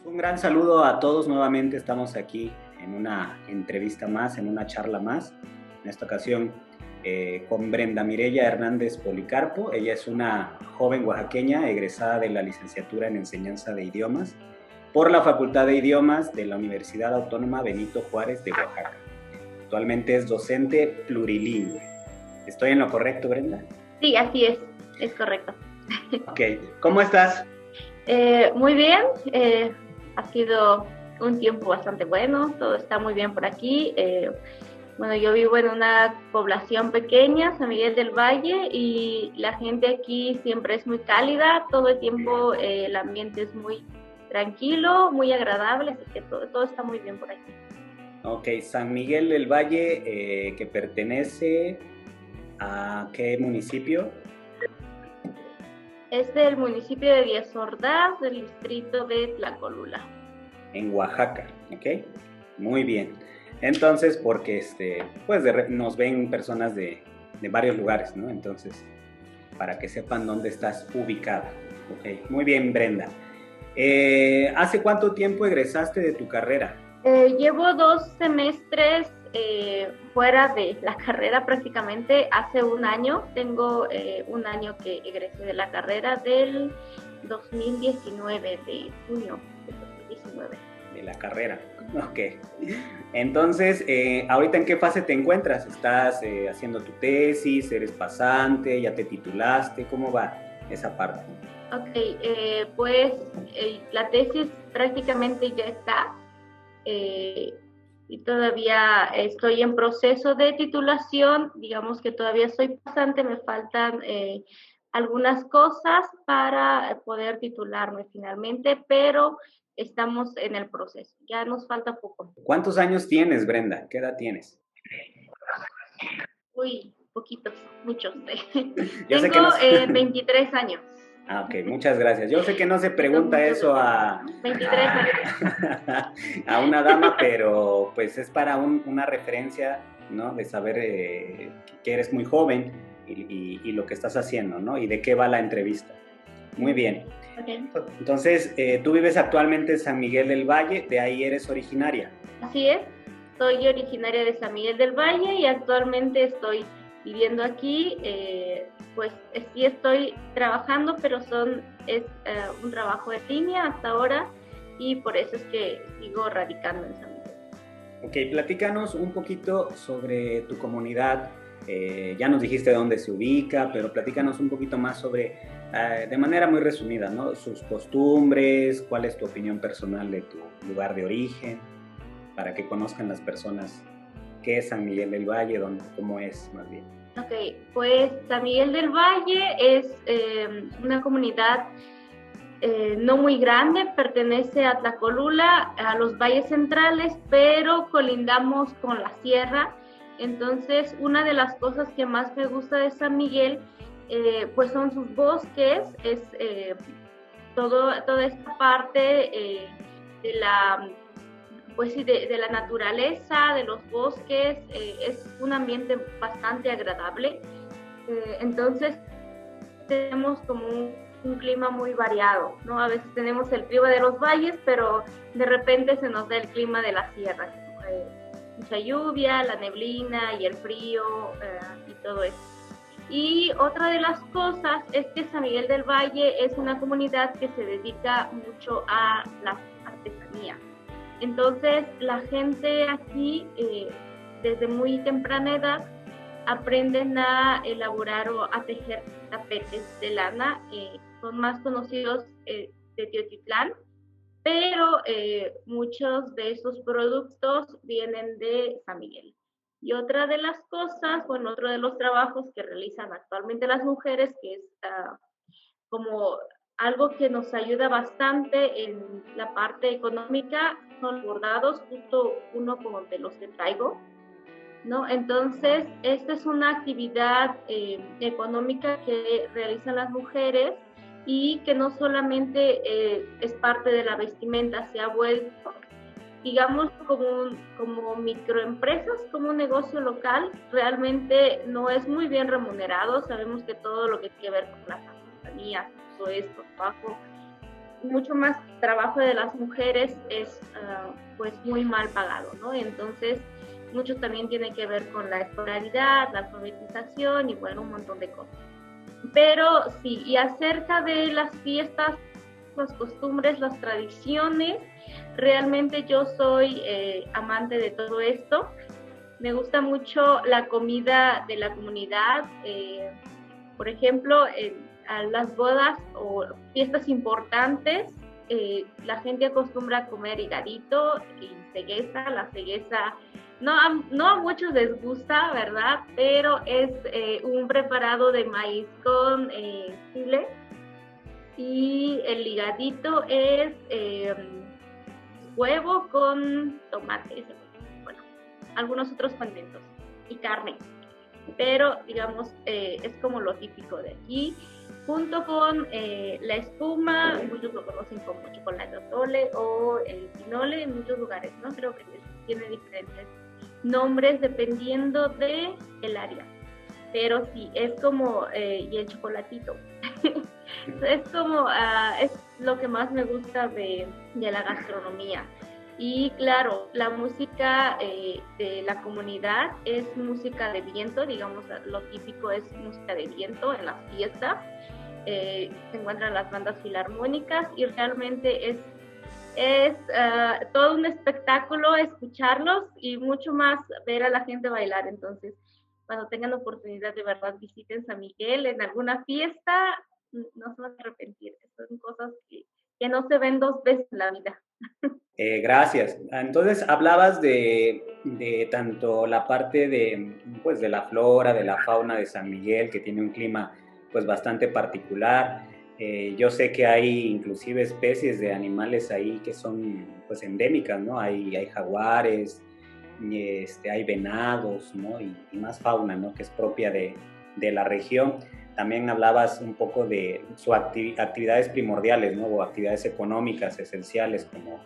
Un gran saludo a todos. Nuevamente estamos aquí en una entrevista más, en una charla más. En esta ocasión con Brenda Mireya Hernández Policarpo. Ella es una joven oaxaqueña egresada de la licenciatura en Enseñanza de Idiomas por la Facultad de Idiomas de la Universidad Autónoma Benito Juárez de Oaxaca. Actualmente es docente plurilingüe. ¿Estoy en lo correcto, Brenda? Sí, así es correcto. Ok, ¿cómo estás? Muy bien, ha sido un tiempo bastante bueno, todo está muy bien por aquí. Bueno, yo vivo en una población pequeña, San Miguel del Valle, y la gente aquí siempre es muy cálida, todo el tiempo el ambiente es muy tranquilo, muy agradable, así que todo está muy bien por aquí. Ok, San Miguel del Valle, que pertenece a ¿qué municipio? Es del municipio de Díaz Ordaz, del distrito de Tlacolula. En Oaxaca, ¿ok? Muy bien. Entonces, porque pues nos ven personas de varios lugares, ¿no? Entonces, para que sepan dónde estás ubicada. Ok, muy bien, Brenda. ¿Hace cuánto tiempo egresaste de tu carrera? Llevo 2 semestres fuera de la carrera prácticamente. Hace un año, tengo un año que egresé de la carrera del 2019, de junio del 2019. De la carrera, ok. Entonces, ¿ahorita en qué fase te encuentras? ¿Estás haciendo tu tesis? ¿Eres pasante? ¿Ya te titulaste? ¿Cómo va esa parte? Ok, pues la tesis prácticamente ya está. Y todavía estoy en proceso de titulación, digamos que todavía soy pasante, me faltan algunas cosas para poder titularme finalmente, pero estamos en el proceso, ya nos falta poco. ¿Cuántos años tienes, Brenda? ¿Qué edad tienes? Uy, poquitos, muchos. Yo sé Tengo que no... 23 años. Ah, ok, muchas gracias. Yo sé que no se Sí, son pregunta muchos eso detalles. 23 años. a una dama, pero pues es para una referencia, ¿no? De saber que eres muy joven y lo que estás haciendo, ¿no? Y de qué va la entrevista. Muy bien. Okay. Entonces, tú vives actualmente en San Miguel del Valle, de ahí eres originaria. Así es, soy originaria de San Miguel del Valle y actualmente estoy viviendo aquí. Pues sí estoy trabajando, pero es un trabajo de línea hasta ahora y por eso es que sigo radicando en San Miguel. Ok, platícanos un poquito sobre tu comunidad. Ya nos dijiste dónde se ubica, pero platícanos un poquito más sobre, de manera muy resumida, ¿no? Sus costumbres, cuál es tu opinión personal de tu lugar de origen, para que conozcan las personas qué es San Miguel del Valle, cómo es más bien. Ok, pues San Miguel del Valle es una comunidad no muy grande, pertenece a Tlacolula, a los valles centrales, pero colindamos con la sierra. Entonces, una de las cosas que más me gusta de San Miguel, pues son sus bosques, es toda esta parte de la pues sí, de la naturaleza, de los bosques, es un ambiente bastante agradable. Entonces, tenemos como un clima muy variado, ¿no? A veces tenemos el clima de los valles, pero de repente se nos da el clima de la sierra, mucha lluvia, la neblina y el frío y todo eso. Y otra de las cosas es que San Miguel del Valle es una comunidad que se dedica mucho a la artesanía. Entonces, la gente aquí, desde muy temprana edad, aprenden a elaborar o a tejer tapetes de lana. Son más conocidos de Teotitlán, pero muchos de esos productos vienen de San Miguel. Y otra de las cosas, bueno, otro de los trabajos que realizan actualmente las mujeres, que es como algo que nos ayuda bastante en la parte económica, son bordados, justo uno como de los que traigo, ¿no? Entonces, esta es una actividad económica que realizan las mujeres y que no solamente es parte de la vestimenta, se ha vuelto, digamos, como microempresas, como un negocio local. Realmente no es muy bien remunerado. Sabemos que todo lo que tiene que ver con las artesanías, todo esto, trabajo, mucho más trabajo de las mujeres es pues muy mal pagado, ¿no? Entonces, mucho también tiene que ver con la escolaridad, la alfabetización y bueno, un montón de cosas. Pero sí, y acerca de las fiestas, las costumbres, las tradiciones, realmente yo soy amante de todo esto. Me gusta mucho la comida de la comunidad. Por ejemplo, a las bodas o fiestas importantes, la gente acostumbra a comer higadito y ceguesa. La ceguesa no a muchos les gusta, ¿verdad? Pero es un preparado de maíz con chile, y el higadito es huevo con tomate, bueno, algunos otros condimentos y carne. Pero digamos, es como lo típico de aquí, junto con la espuma. Muchos lo conocen como chocolate atole o el pinole en muchos lugares, ¿no? Creo que tiene diferentes nombres dependiendo de el área, pero sí, es como, y el chocolatito, es como, es lo que más me gusta de la gastronomía. Y claro, la música de la comunidad es música de viento, digamos, lo típico es música de viento en las fiestas. Se encuentran las bandas filarmónicas y realmente es todo un espectáculo escucharlos y mucho más ver a la gente bailar. Entonces, cuando tengan oportunidad, de verdad visiten San Miguel en alguna fiesta, no se van a arrepentir. Son cosas que no se ven dos veces en la vida. Gracias. Entonces, hablabas de tanto la parte de, pues, de la flora, de la fauna de San Miguel, que tiene un clima pues, bastante particular. Yo sé que hay inclusive especies de animales ahí que son pues, endémicas, ¿no? Hay jaguares, hay venados, ¿no? Y más fauna, ¿no? Que es propia de la región. También hablabas un poco de sus actividades primordiales, ¿no? O actividades económicas esenciales, como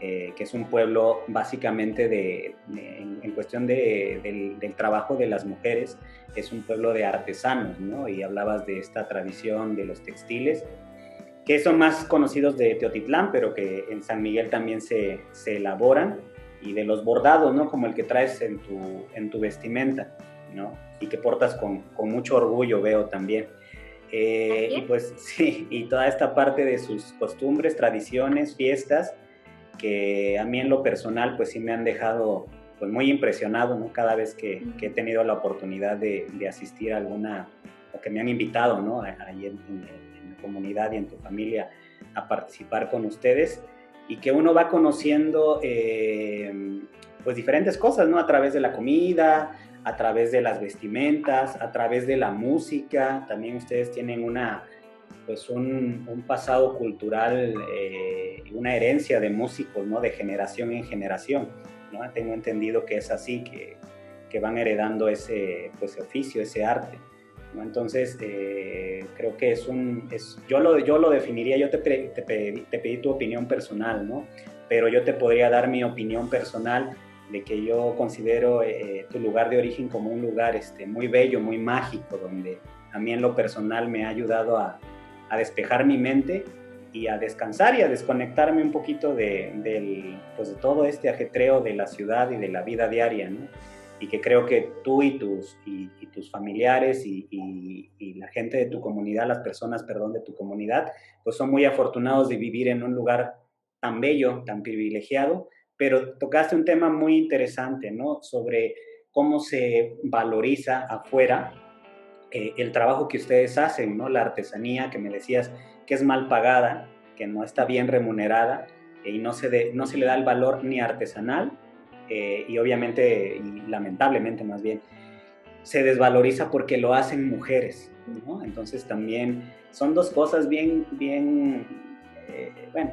que es un pueblo básicamente en cuestión del trabajo de las mujeres, es un pueblo de artesanos, ¿no? Y hablabas de esta tradición de los textiles, que son más conocidos de Teotitlán, pero que en San Miguel también se elaboran, y de los bordados, ¿no? Como el que traes en tu vestimenta, ¿no? Y que portas con mucho orgullo, veo también. Y pues sí, y toda esta parte de sus costumbres, tradiciones, fiestas, que a mí en lo personal pues sí me han dejado pues muy impresionado, ¿no? Cada vez que he tenido la oportunidad de asistir a alguna, o que me han invitado, ¿no? Ahí en la comunidad y en tu familia a participar con ustedes, y que uno va conociendo pues diferentes cosas, ¿no? A través de la comida, a través de las vestimentas, a través de la música. También ustedes tienen pues un pasado cultural, una herencia de músicos, ¿no? De generación en generación, ¿no? Tengo entendido que es así, que van heredando ese pues, oficio, ese arte, ¿no? Entonces, creo que yo lo definiría, yo te pedí tu opinión personal, ¿no? Pero yo te podría dar mi opinión personal de que yo considero tu lugar de origen como un lugar muy bello, muy mágico, donde a mí en lo personal me ha ayudado a despejar mi mente y a descansar y a desconectarme un poquito pues de todo este ajetreo de la ciudad y de la vida diaria, ¿no? Y que creo que tú y tus familiares y la gente de tu comunidad, las personas, perdón, de tu comunidad, pues son muy afortunados de vivir en un lugar tan bello, tan privilegiado. Pero tocaste un tema muy interesante, ¿no? Sobre cómo se valoriza afuera el trabajo que ustedes hacen, ¿no? La artesanía, que me decías que es mal pagada, que no está bien remunerada, y no se le da el valor ni artesanal, y obviamente, y lamentablemente más bien, se desvaloriza porque lo hacen mujeres, ¿no? Entonces también son dos cosas bien, bueno,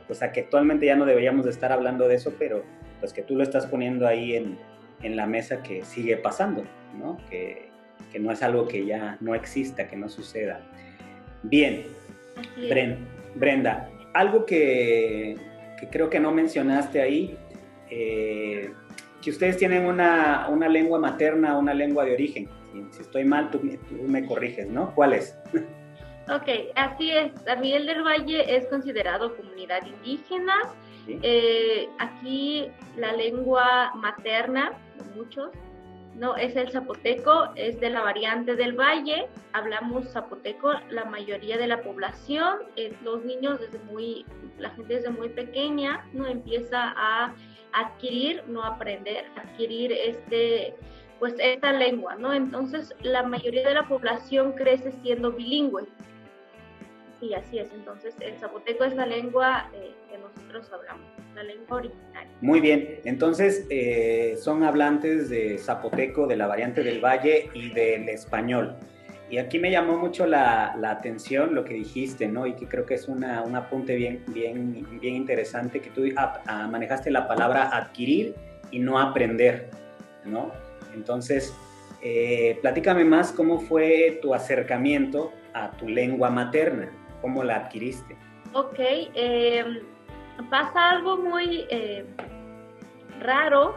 pues a que actualmente ya no deberíamos de estar hablando de eso, pero pues que tú lo estás poniendo ahí en la mesa, que sigue pasando, ¿no? Que no es algo que ya no exista, que no suceda. Bien, Brenda, algo que creo que no mencionaste ahí, que ustedes tienen una lengua materna, una lengua de origen. Si estoy mal, tú me corriges, ¿no? ¿Cuál es? Ok, así es. San Miguel del Valle es considerado comunidad indígena. ¿Sí? Aquí la lengua materna de muchos no es el zapoteco, es de la variante del Valle. Hablamos zapoteco, la mayoría de la población, los niños la gente desde muy pequeña no empieza a adquirir, no aprender, adquirir pues esta lengua, ¿no? Entonces la mayoría de la población crece siendo bilingüe. Sí, así es. Entonces, el zapoteco es la lengua que nosotros hablamos, la lengua originaria. Muy bien, entonces son hablantes de zapoteco, de la variante del Valle y del español. Y aquí me llamó mucho la atención lo que dijiste, ¿no? Y que creo que es un apunte bien interesante, que tú manejaste la palabra adquirir y no aprender, ¿no? Entonces, platícame más cómo fue tu acercamiento a tu lengua materna, cómo la adquiriste. Ok, pasa algo muy raro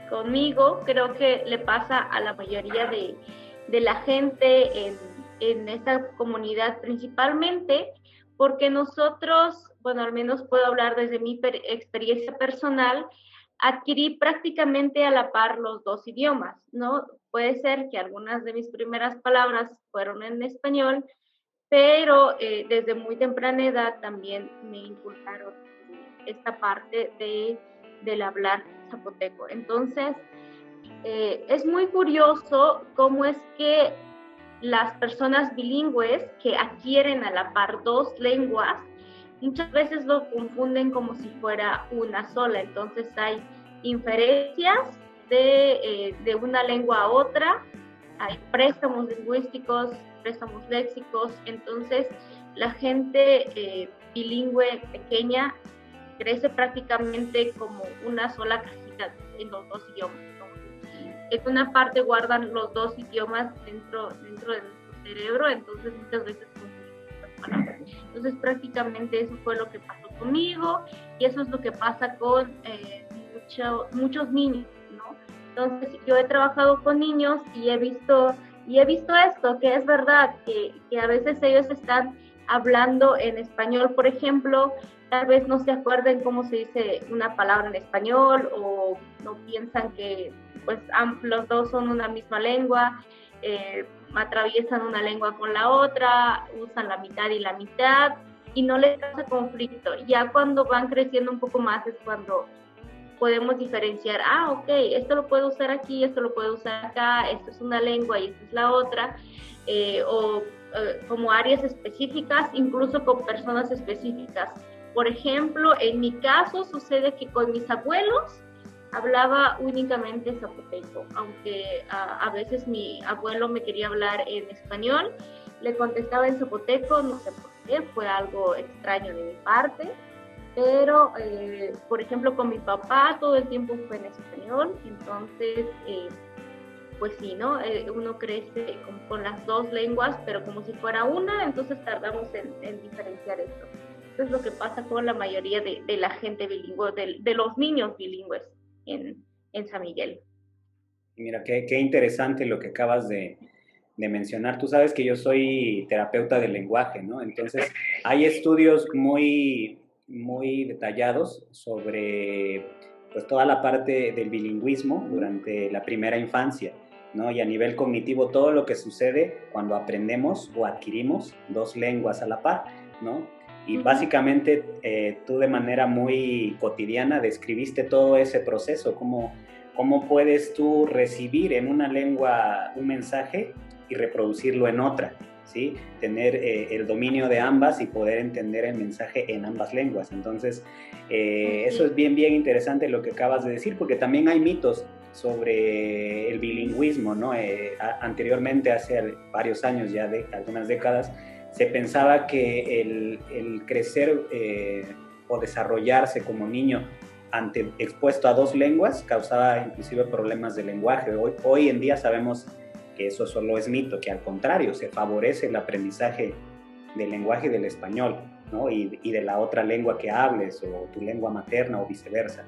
conmigo, creo que le pasa a la mayoría de la gente en esta comunidad principalmente, porque nosotros, bueno, al menos puedo hablar desde mi experiencia personal, adquirí prácticamente a la par los dos idiomas, ¿no? Puede ser que algunas de mis primeras palabras fueron en español, pero desde muy temprana edad también me inculcaron esta parte del hablar zapoteco. Entonces, es muy curioso cómo es que las personas bilingües que adquieren a la par dos lenguas, muchas veces lo confunden como si fuera una sola. Entonces hay inferencias de una lengua a otra, hay préstamos lingüísticos, préstamos léxicos. Entonces la gente bilingüe pequeña crece prácticamente como una sola cajita en los dos idiomas, ¿no? En una parte guardan los dos idiomas dentro de nuestro cerebro, entonces muchas veces confundimos las palabras. Entonces prácticamente eso fue lo que pasó conmigo y eso es lo que pasa con muchos niños, ¿no? Entonces yo he trabajado con niños y he visto esto, que es verdad, que a veces ellos están hablando en español, por ejemplo, tal vez no se acuerden cómo se dice una palabra en español o no piensan que pues los dos son una misma lengua, atraviesan una lengua con la otra, usan la mitad y la mitad y no les causa conflicto. Ya cuando van creciendo un poco más es cuando podemos diferenciar, ok, esto lo puedo usar aquí, esto lo puedo usar acá, esto es una lengua y esta es la otra, como áreas específicas, incluso con personas específicas. Por ejemplo, en mi caso sucede que con mis abuelos hablaba únicamente zapoteco, aunque a veces mi abuelo me quería hablar en español, le contestaba en zapoteco, no sé por qué, fue algo extraño de mi parte, pero por ejemplo con mi papá todo el tiempo fue en español, entonces pues sí, ¿no? Uno crece con las dos lenguas, pero como si fuera una, entonces tardamos en diferenciar esto. Eso es lo que pasa con la mayoría de la gente bilingüe, de los niños bilingües en San Miguel. Mira, qué interesante lo que acabas de mencionar. Tú sabes que yo soy terapeuta del lenguaje, ¿no? Entonces, hay estudios muy detallados sobre pues, toda la parte del bilingüismo durante la primera infancia, ¿no? Y a nivel cognitivo, todo lo que sucede cuando aprendemos o adquirimos dos lenguas a la par, ¿no? Y básicamente tú de manera muy cotidiana describiste todo ese proceso, cómo puedes tú recibir en una lengua un mensaje y reproducirlo en otra, ¿sí? Tener el dominio de ambas y poder entender el mensaje en ambas lenguas. Entonces, eso es bien interesante lo que acabas de decir, porque también hay mitos sobre el bilingüismo, ¿no? Anteriormente, hace varios años, ya de algunas décadas, se pensaba que el crecer o desarrollarse como niño expuesto a dos lenguas causaba inclusive problemas de lenguaje. Hoy en día sabemos que eso solo es mito, que al contrario, se favorece el aprendizaje del lenguaje del español, ¿no? y de la otra lengua que hables, o tu lengua materna, o viceversa.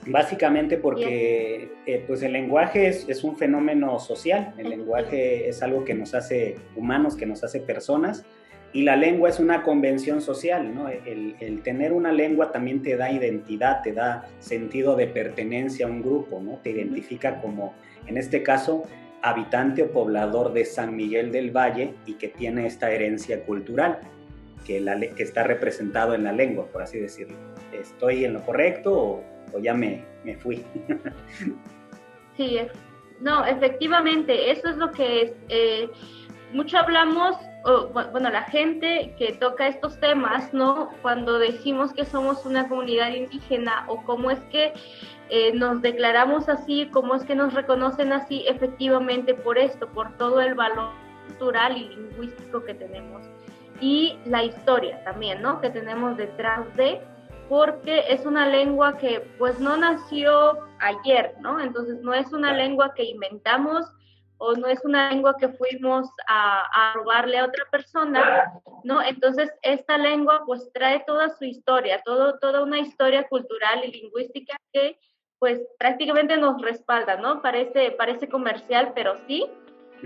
Básicamente porque pues el lenguaje es un fenómeno social, el lenguaje es algo que nos hace humanos, que nos hace personas, y la lengua es una convención social, ¿no? El tener una lengua también te da identidad, te da sentido de pertenencia a un grupo, ¿no? Te identifica como, en este caso, habitante o poblador de San Miguel del Valle y que tiene esta herencia cultural que está representado en la lengua, por así decirlo. ¿Estoy en lo correcto o ya me fui? Sí, no, efectivamente, eso es lo que es. Mucho hablamos, bueno, la gente que toca estos temas, ¿no? Cuando decimos que somos una comunidad indígena o cómo es que nos declaramos así, cómo es que nos reconocen así, efectivamente por esto, por todo el valor cultural y lingüístico que tenemos. Y la historia también, ¿no? Que tenemos detrás de, porque es una lengua que pues no nació ayer, ¿no? Entonces no es una lengua que inventamos o no es una lengua que fuimos a robarle a otra persona, ¿no? Entonces esta lengua pues trae toda su historia, toda una historia cultural y lingüística que pues prácticamente nos respalda, ¿no? Parece comercial, pero sí.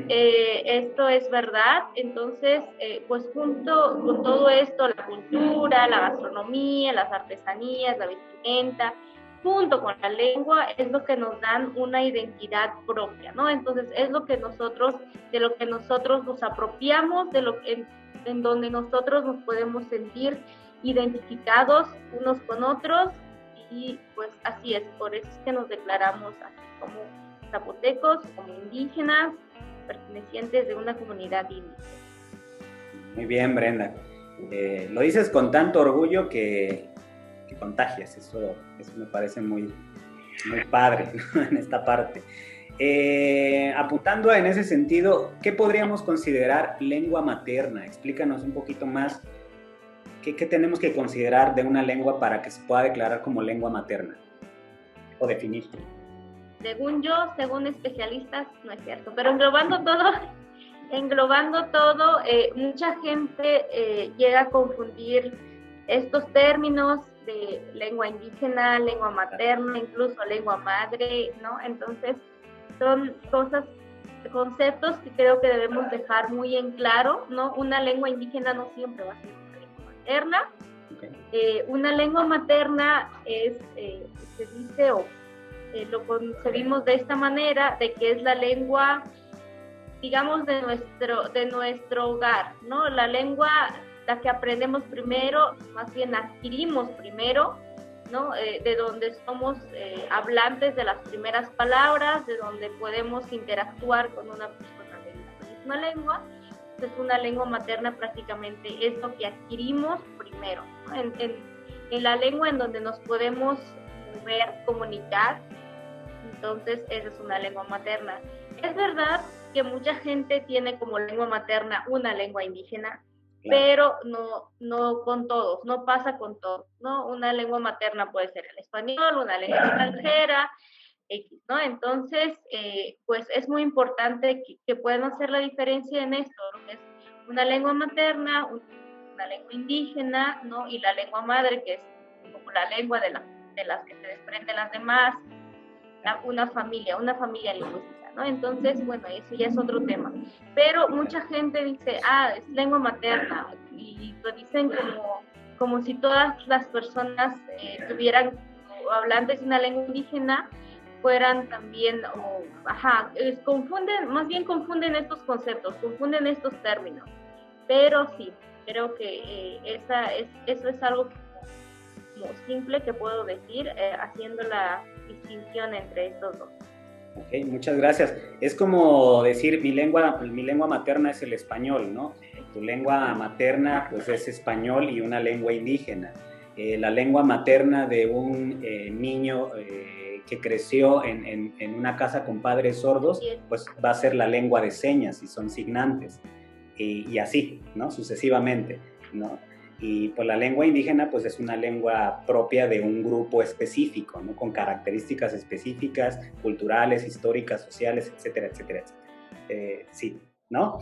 Esto es verdad. Entonces, pues junto con todo esto, la cultura, la gastronomía, las artesanías, la vestimenta, junto con la lengua, es lo que nos dan una identidad propia, ¿no? Entonces, es lo que nosotros, de lo que nosotros nos apropiamos, de lo que, en donde nosotros nos podemos sentir identificados unos con otros, y pues así es, por eso es que nos declaramos así como zapotecos, como indígenas, pertenecientes de una comunidad indígena. Muy bien, Brenda. Lo dices con tanto orgullo que contagias. Eso me parece muy padre, ¿no? En esta parte. Apuntando en ese sentido, ¿qué podríamos considerar lengua materna? Explícanos un poquito más qué tenemos que considerar de una lengua para que se pueda declarar como lengua materna o definir. Según yo, según especialistas, no es cierto, pero englobando todo, mucha gente llega a confundir estos términos de lengua indígena, lengua materna, incluso lengua madre, ¿no? Entonces, son conceptos que creo que debemos dejar muy en claro, ¿no? Una lengua indígena no siempre va a ser una lengua materna. Okay. Una lengua materna es, se dice, lo concebimos de esta manera, de que es la lengua, digamos, de nuestro hogar, ¿no? La lengua, la que aprendemos primero, más bien adquirimos primero, ¿no? De donde somos hablantes de las primeras palabras, de donde podemos interactuar con una persona de la misma lengua. Entonces, una lengua materna prácticamente es lo que adquirimos primero, ¿no? En la lengua en donde nos podemos mover, comunicar. Entonces, esa es una lengua materna. Es verdad que mucha gente tiene como lengua materna una lengua indígena, claro, pero no con todos, no pasa con todos, ¿no? Una lengua materna puede ser el español, una lengua extranjera, X, ¿no? Entonces, pues es muy importante que puedan hacer la diferencia en esto, ¿no? Es una lengua materna, una lengua indígena, ¿no? Y la lengua madre, que es como la lengua de las que se desprenden las demás, una familia lingüística, ¿no? Entonces, bueno, eso ya es otro tema. Pero mucha gente dice, es lengua materna, y lo dicen como si todas las personas tuvieran, hablantes de una lengua indígena, fueran también, confunden estos conceptos, confunden estos términos. Pero sí, creo que eso es algo como simple que puedo decir, haciendo la distinción entre estos dos. Ok, muchas gracias. Es como decir, mi lengua materna es el español, ¿no? Tu lengua materna pues es español y una lengua indígena. La lengua materna de un niño que creció en una casa con padres sordos, pues va a ser la lengua de señas y son signantes. Y así, ¿no? Sucesivamente, ¿no? Y pues la lengua indígena pues es una lengua propia de un grupo específico, ¿no? Con características específicas, culturales, históricas, sociales, etcétera, etcétera, etcétera. Sí, ¿no?